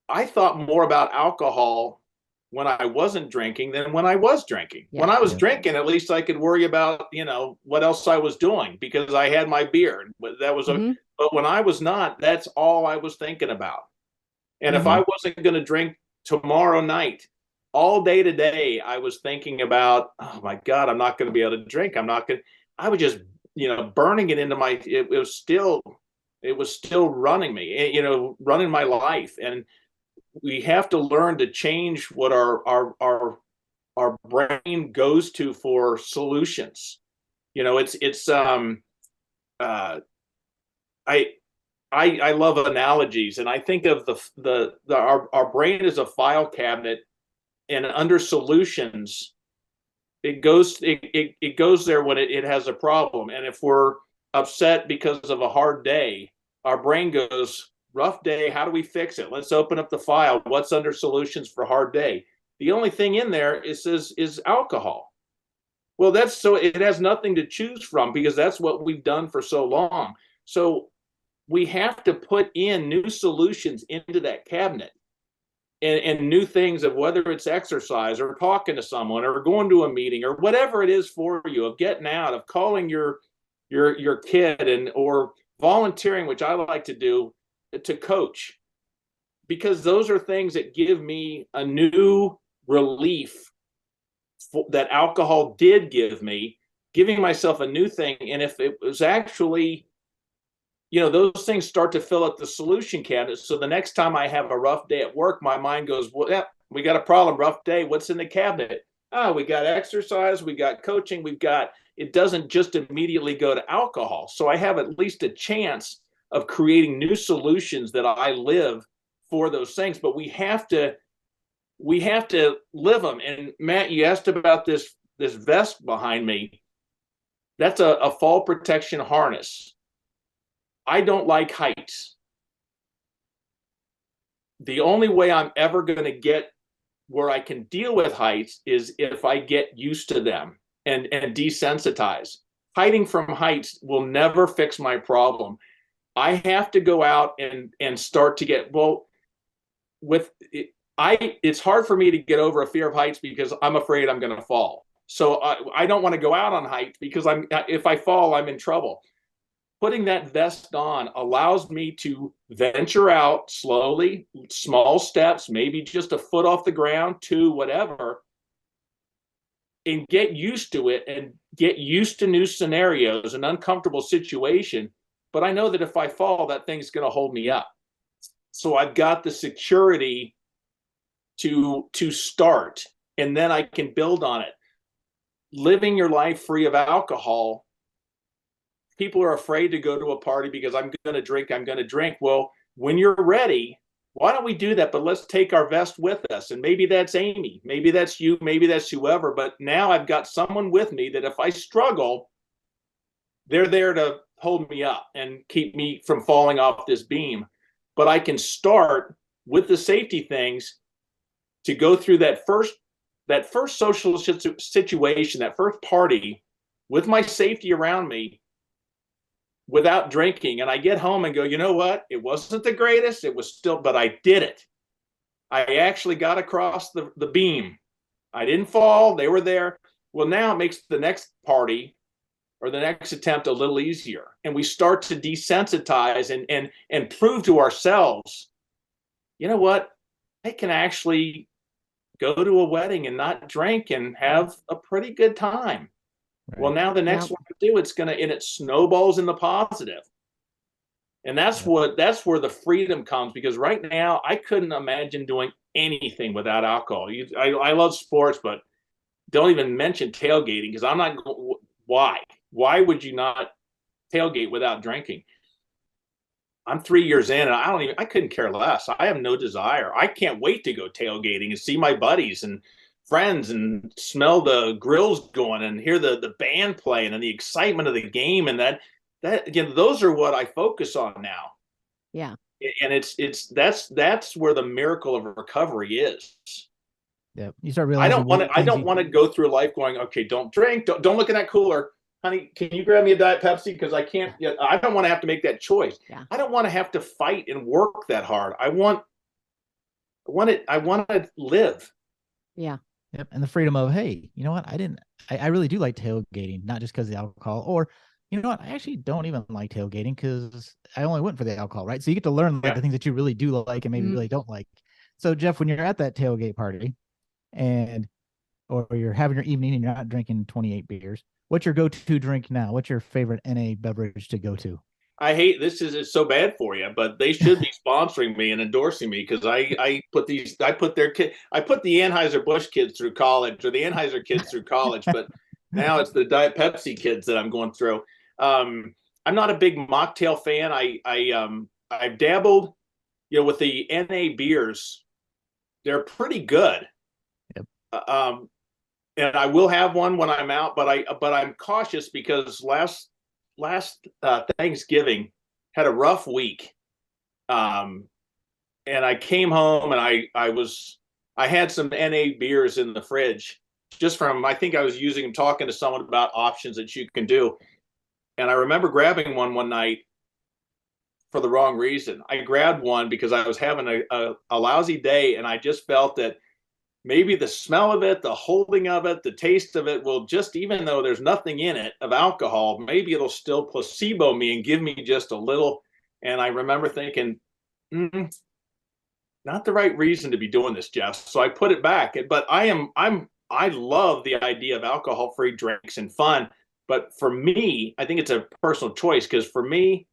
I thought more about alcohol when I wasn't drinking than when I was drinking. When I was drinking, at least I could worry about, what else I was doing because I had my beer. That was but when I was not, that's all I was thinking about. And if I wasn't going to drink tomorrow night, all day today, I was thinking about, oh my God, I'm not going to be able to drink. I was just, burning it into it was still running me, running my life. And we have to learn to change what our brain goes to for solutions. I love analogies, and I think of our brain is a file cabinet, and under solutions, it goes there when it has a problem. And if we're upset because of a hard day, our brain goes, rough day, how do we fix it? Let's open up the file. What's under solutions for hard day? The only thing in there is alcohol. Well, it has nothing to choose from because that's what we've done for so long. So we have to put in new solutions into that cabinet and new things of whether it's exercise or talking to someone or going to a meeting or whatever it is for you, of getting out, of calling your kid or volunteering, which I like to do, to coach, because those are things that give me a new relief that alcohol did give me, giving myself a new thing. And if it was actually, those things start to fill up the solution cabinet. So the next time I have a rough day at work, my mind goes, well, yeah, we got a problem, rough day. What's in the cabinet? Oh, we got exercise, we got coaching, it doesn't just immediately go to alcohol. So I have at least a chance of creating new solutions that I live for those things. But we have to live them. And Matt, you asked about this vest behind me. That's a fall protection harness. I don't like heights. The only way I'm ever going to get where I can deal with heights is if I get used to them and desensitize. Hiding from heights will never fix my problem. I have to go out and start to get, it's hard for me to get over a fear of heights because I'm afraid I'm going to fall. So I don't want to go out on heights because if I fall, I'm in trouble. putting that vest on allows me to venture out slowly, small steps, maybe just a foot off the ground, two, whatever, and get used to it and get used to new scenarios, an uncomfortable situation. But I know that if I fall, that thing's going to hold me up. So I've got the security to start, and then I can build on it. Living your life free of alcohol, people are afraid to go to a party because I'm going to drink. Well, when you're ready, why don't we do that? But let's take our vest with us. And maybe that's Amy, maybe that's you, maybe that's whoever. But now I've got someone with me that if I struggle, they're there to hold me up and keep me from falling off this beam. But I can start with the safety things to go through that first social situation, that first party with my safety around me without drinking. And I get home and go, you know what? It wasn't the greatest. It was still, but I did it. I actually got across the beam. I didn't fall. They were there. Well, now it makes the next party or the next attempt a little easier. And we start to desensitize and prove to ourselves, you know what? I can actually go to a wedding and not drink and have a pretty good time. Right. Well, now the next one I do, it snowballs in the positive. And that's where the freedom comes, because right now I couldn't imagine doing anything without alcohol. I love sports, but don't even mention tailgating, because I'm not. Why would you not tailgate without drinking? I'm 3 years in, and I couldn't care less. I have no desire. I can't wait to go tailgating and see my buddies and friends and smell the grills going and hear the band playing and the excitement of the game. And that again, those are what I focus on now. Yeah. And that's where the miracle of recovery is. Yeah. You start realizing I don't want to go through life going, okay, don't drink. Don't look in that cooler. Honey, can you grab me a Diet Pepsi? Because I can't. I don't want to have to make that choice. Yeah. I don't want to have to fight and work that hard. I want to live. Yeah. Yep. And the freedom of, hey, you know what? I really do like tailgating, not just because of the alcohol, or you know what? I actually don't even like tailgating because I only went for the alcohol, right? So you get to learn the things that you really do like and maybe really don't like. So Jeff, when you're at that tailgate party or you're having your evening and you're not drinking 28 beers, what's your go-to drink now? What's your favorite NA beverage to go to? I hate this. It's so bad for you, but they should be sponsoring me and endorsing me, because I put the Anheuser-Busch kids through college, or the Anheuser kids through college, but now it's the Diet Pepsi kids that I'm going through. I'm not a big mocktail fan. I've dabbled, with the NA beers. They're pretty good. Yep. And I will have one when I'm out, but I'm cautious because last Thanksgiving had a rough week. And I came home and I had some NA beers in the fridge, just from, I think I was using them, talking to someone about options that you can do. And I remember grabbing one night for the wrong reason. I grabbed one because I was having a lousy day, and I just felt that maybe the smell of it, the holding of it, the taste of it will just, even though there's nothing in it of alcohol, maybe it'll still placebo me and give me just a little. And I remember thinking, not the right reason to be doing this, Jeff. So I put it back. But I love the idea of alcohol-free drinks and fun. But for me, I think it's a personal choice, because for me,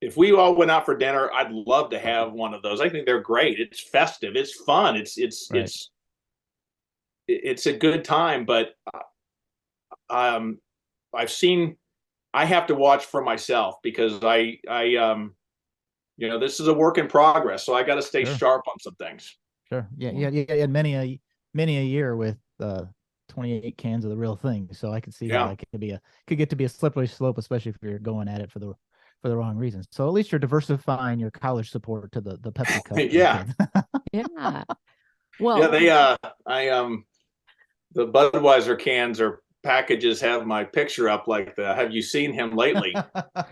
if we all went out for dinner, I'd love to have one of those. I think they're great. It's festive. It's fun. It's a good time. But I have to watch for myself, because this is a work in progress. So I got to stay sharp on some things. Sure. Yeah. You had many a year with 28 cans of the real thing. So I could see how that could get to be a slippery slope, especially if you're going at it for the wrong reasons. So at least you're diversifying your college support to the Pepsi Cup. Yeah. Yeah. Well, yeah, the Budweiser cans or packages have my picture up like the, have you seen him lately?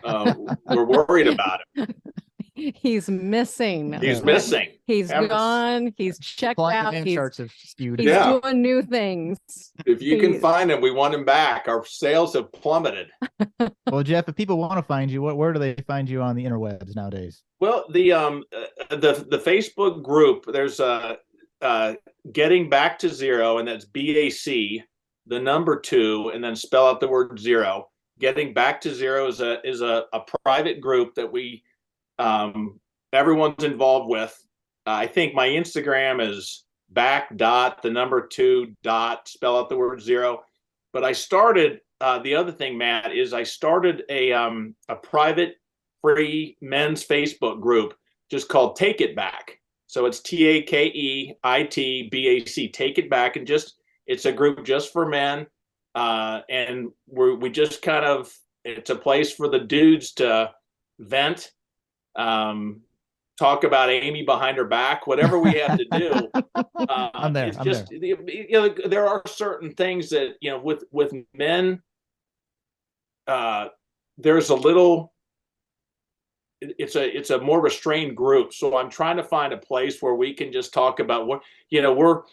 We're worried about him. He's missing. He's missing. He's Haven't- gone. He's checked Client out. demand charts have skewed. He's Yeah. doing new things. If you can He's- find him, we want him back. Our sales have plummeted. Well, Jeff, if people want to find you, where do they find you on the interwebs nowadays? Well, the Facebook group, there's Getting Back to Zero, and that's BAC, the number 2, and then spell out the word 0. Getting Back to Zero is a private group that we everyone's involved with. I think my Instagram is back dot the number 2 dot spell out the word 0. But I started the other thing, Matt, is I started a private free men's Facebook group just called Take It Back. So it's TAKEITBAC, Take It Back, and it's a group just for men. And we just kind of, it's a place for the dudes to vent, talk about Amy behind her back, whatever we have to do. I'm there. It's just, you know, there are certain things that, you know, with men, there's a little, it's a more restrained group. So I'm trying to find a place where we can just talk about what, you know,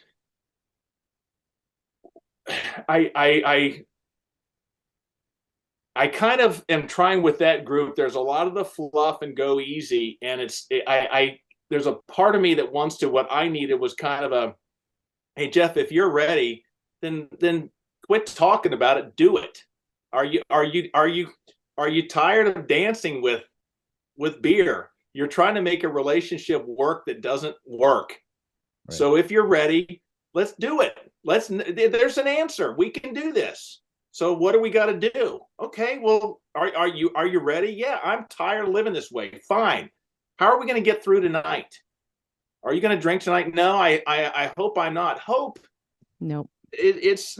I kind of am trying with that group. There's a lot of the fluff and go easy. And there's a part of me that wants to, what I needed was kind of a, hey, Jeff, if you're ready, then quit talking about it. Do it. Are you tired of dancing with beer? You're trying to make a relationship work that doesn't work. Right. So if you're ready, let's do it. There's an answer. We can do this. So what do we got to do? Okay, well, are you ready? Yeah, I'm tired of living this way. Fine. How are we going to get through tonight? Are you going to drink tonight? No, I hope I'm not. Hope. Nope. It's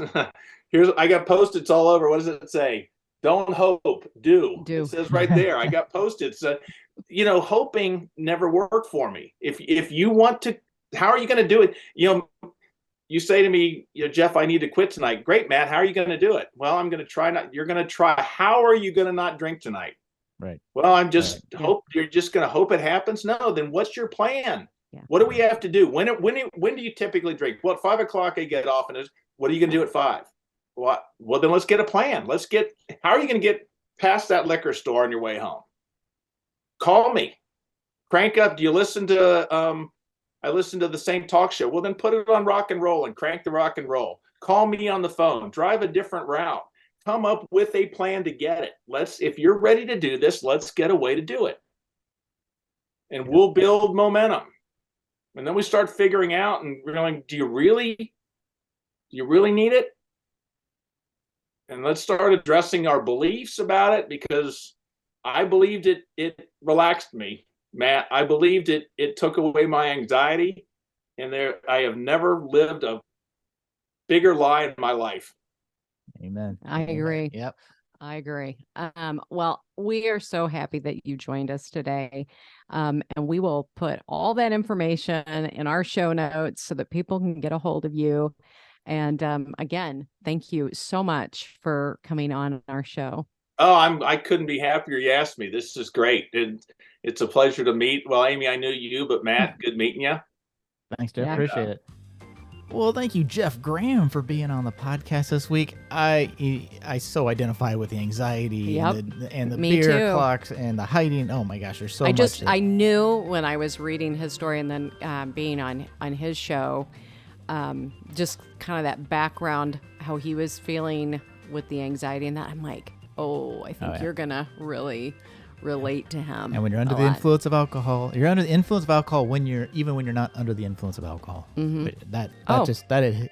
I got Post-its all over. What does it say? Don't hope, do. It says right there. I got Post-its. You know, hoping never worked for me. If you want to, how are you going to do it? You know, you say to me, you know, Jeff, I need to quit tonight. Great, Matt. How are you going to do it? Well, I'm going to try not. You're going to try. How are you going to not drink tonight? Right. Well, I'm just hope. You're just going to hope it happens. No, then what's your plan? Yeah. What do we have to do? When do you typically drink? Well, at 5 o'clock I get off, and what are you going to do at 5? Well, then let's get a plan. How are you going to get past that liquor store on your way home? Call me. Crank up. Do you listen to? I listen to the same talk show. Well, then put it on rock and roll and crank the rock and roll. Call me on the phone. Drive a different route. Come up with a plan to get it. If you're ready to do this, let's get a way to do it. And we'll build momentum. And then we start figuring out and we're going, do you really need it? And let's start addressing our beliefs about it, because I believed it relaxed me. Matt, I believed it took away my anxiety, and I have never lived a bigger lie in my life. Amen. I agree. Yep. I agree. Well, we are so happy that you joined us today. And we will put all that information in our show notes so that people can get a hold of you. And again, thank you so much for coming on our show. Oh, I couldn't be happier you asked me. This is great. It's a pleasure to meet. Well, Amy, I knew you, but Matt, good meeting you. Thanks, Jeff. Yeah. Appreciate it. Well, thank you, Jeff Graham, for being on the podcast this week. I so identify with the anxiety and the beer clocks and the hiding. Oh my gosh, there's so much. I knew when I was reading his story and then being on his show, just kind of that background, how he was feeling with the anxiety and that. I'm like, I think you're gonna really relate to him. And when you're under the influence of alcohol, you're under the influence of alcohol when you're not under the influence of alcohol. Mm-hmm. That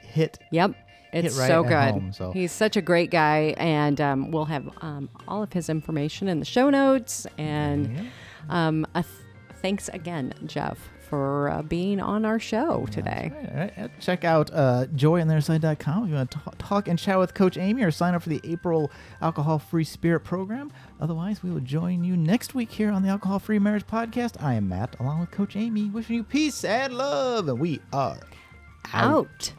hit. Yep. It's right so good. Home, so. He's such a great guy, and we'll have all of his information in the show notes. And thanks again, Jeff, for being on our show today. Right. All right. Check out joyontheotherside.com if you want to talk and chat with Coach Amy, or sign up for the April Alcohol-Free Spirit program. Otherwise, we will join you next week here on the Alcohol-Free Marriage Podcast. I am Matt, along with Coach Amy, wishing you peace and love, and we are out.